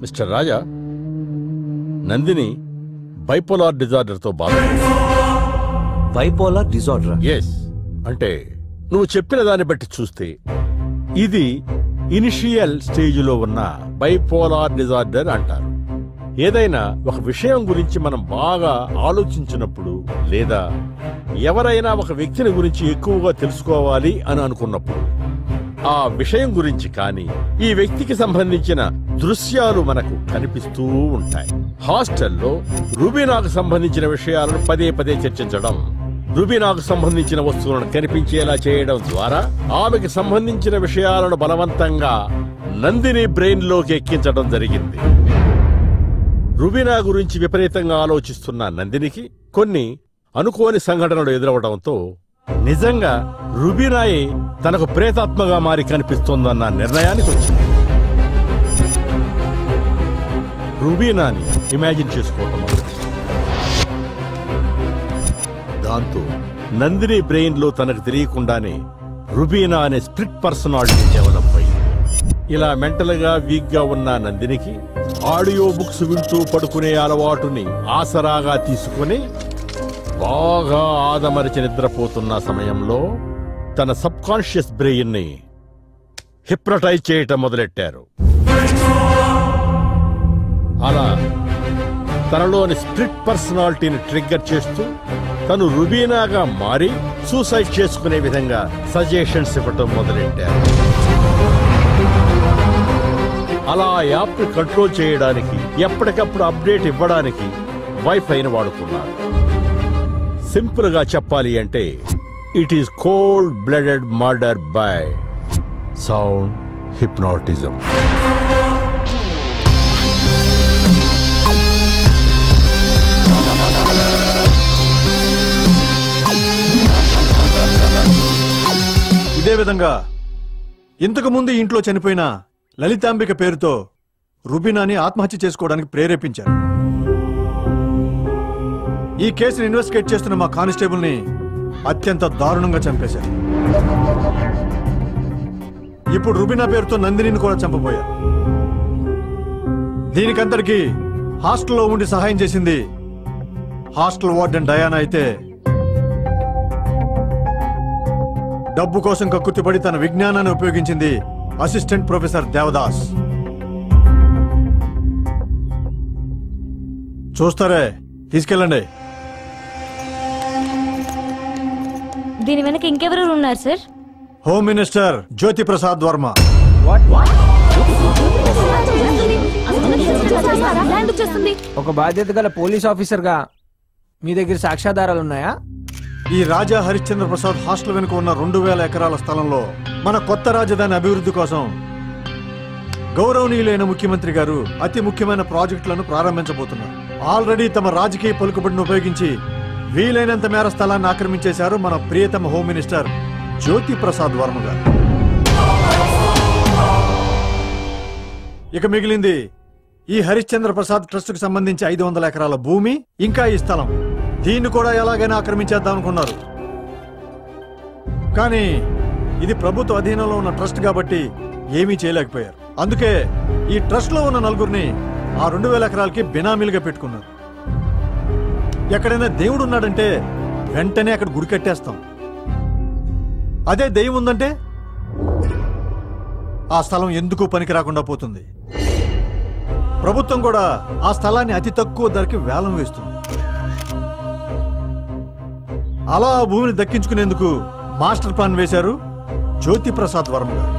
Mister రాజా, Nandini bipolar డిజార్డర్తో బాధపడుతుంది. Bipolar disorder? Yes. అంటే నువ్వు చెప్పిన దాన్ని బట్టి చూస్తే ఇది ఇనిషియల్ స్టేజ్లో ఉన్న బైపోలార్ డిజార్డర్ అంటారు. ఏదైనా ఒక విషయం గురించి మనం బాగా ఆలోచించినప్పుడు లేదా ఎవరైనా ఒక వ్యక్తిని గురించి ఎక్కువగా తెలుసుకోవాలి అని అనుకున్నప్పుడు ఆ విషయం గురించి కానీ ఈ వ్యక్తికి సంబంధించిన దృశ్యాలు మనకు కనిపిస్తూ ఉంటాయి. హాస్టల్లో రుబీనాకు సంబంధించిన విషయాలను పదే పదే చర్చించడం, రుబీనాకు సంబంధించిన వస్తువులను కనిపించేలా చేయడం ద్వారా ఆమెకి సంబంధించిన విషయాలను బలవంతంగా నందిని బ్రెయిన్ లోకి ఎక్కించడం జరిగింది. రుబీనా గురించి విపరీతంగా ఆలోచిస్తున్న నందినికి కొన్ని అనుకోని సంఘటనలు ఎదురవడంతో నిజంగా రుబీనాయే తనకు ప్రేతాత్మగా మారి కనిపిస్తోందన్న నిర్ణయానికి వచ్చింది. రుబీనాని ఇమాజిన్ చేసుకోవటం దాంతో నందిని బ్రెయిన్ లో తనకు తెలియకుండానే రుబీనా అనే స్ప్లిట్ పర్సనాలిటీ డెవలప్ అయింది. ఇలా మెంటల్ గా వీక్ గా ఉన్న నందినికి ఆడియో బుక్స్ వింటూ పడుకునే అలవాటుని ఆసరాగా తీసుకుని బాగా ఆదమరిచి నిద్రపోతున్న సమయంలో తన సబ్ కాన్షియస్ బ్రెయిన్ ని హిప్నటైజ్ చేయటం మొదలెట్టారు. అలా తనలోని స్ప్లిట్ పర్సనాలిటీని ట్రిగ్గర్ చేస్తూ తను రుబీనాగా మారి సూసైడ్ చేసుకునే విధంగా సజెషన్స్ ఇవ్వటం మొదలెట్టారు. అలా యాప్ ని కంట్రోల్ చేయడానికి ఎప్పటికప్పుడు అప్డేట్ ఇవ్వడానికి వైఫైని వాడుకున్నారు. సింపుల్ గా చెప్పాలి అంటే it is cold blooded murder by sound hypnotism. ఇదే విధంగా ఇంతకు ముందు ఇంట్లో చనిపోయిన లలితాంబిక పేరుతో రుబీనాని ఆత్మహత్య చేసుకోవడానికి ప్రేరేపించారు. ఈ కేసును ఇన్వెస్టిగేట్ చేస్తున్న మా కానిస్టేబుల్ ని అత్యంత దారుణంగా చంపేశారు. ఇప్పుడు రుబీనా పేరుతో నందినిని కూడా చంపబోయారు. దీనికంతటికి హాస్టల్లో ఉండి సహాయం చేసింది హాస్టల్ వార్డెన్ డయానా అయితే, డబ్బు కోసం కక్కుర్తిపడి తన విజ్ఞానాన్ని ఉపయోగించింది అసిస్టెంట్ ప్రొఫెసర్ దేవదాస్. చూస్తారే, తీసుకెళ్ళండి. దీని వెనక ఇంకెవరు ఉన్నారు సార్? హోమ్ మినిస్టర్ జ్యోతి ప్రసాద్ వర్మ. ఒక బాధ్యత గల పోలీస్ ఆఫీసర్ గా మీ దగ్గర సాక్ష్యాధారాలు ఉన్నాయా? ఈ రాజా హరిశ్చంద్ర ప్రసాద్ హాస్టల్ వెనుక ఉన్న 2000 ఎకరాల స్థలంలో మన కొత్త రాజధాని అభివృద్ధి కోసం గౌరవనీయులైన ముఖ్యమంత్రి గారు అతి ముఖ్యమైన ప్రాజెక్టులను ప్రారంభించబోతున్నారు. ఆల్రెడీ తమ రాజకీయ పలుకుబడిని ఉపయోగించి వీలైనంత మేర స్థలాన్ని ఆక్రమించేశారు మన ప్రియతమ హోమ్ మినిస్టర్ జ్యోతి ప్రసాద్ వర్మ గారు. ఇక మిగిలింది ఈ హరిశ్చంద్ర ప్రసాద్ ట్రస్ట్ కు సంబంధించి 500 ఎకరాల భూమి, ఇంకా ఈ స్థలం. దీన్ని కూడా ఎలాగైనా ఆక్రమించేద్దాం అనుకున్నారు. కానీ ఇది ప్రభుత్వ అధీనంలో ఉన్న ట్రస్ట్ కాబట్టి ఏమీ చేయలేకపోయారు. అందుకే ఈ ట్రస్ట్ లో ఉన్న నలుగురిని ఆ 2000 ఎకరాలకి బినామీలుగా పెట్టుకున్నారు. ఎక్కడైనా దేవుడు ఉన్నాడంటే వెంటనే అక్కడ గుడి కట్టేస్తాం. అదే దెయ్యం ఉందంటే ఆ స్థలం ఎందుకు పనికి రాకుండా పోతుంది. ప్రభుత్వం కూడా ఆ స్థలాన్ని అతి తక్కువ ధరకి వేలం వేస్తుంది. అలా ఆ భూమిని దక్కించుకునేందుకు మాస్టర్ ప్లాన్ వేశారు జ్యోతి ప్రసాద్ వర్మ గారు.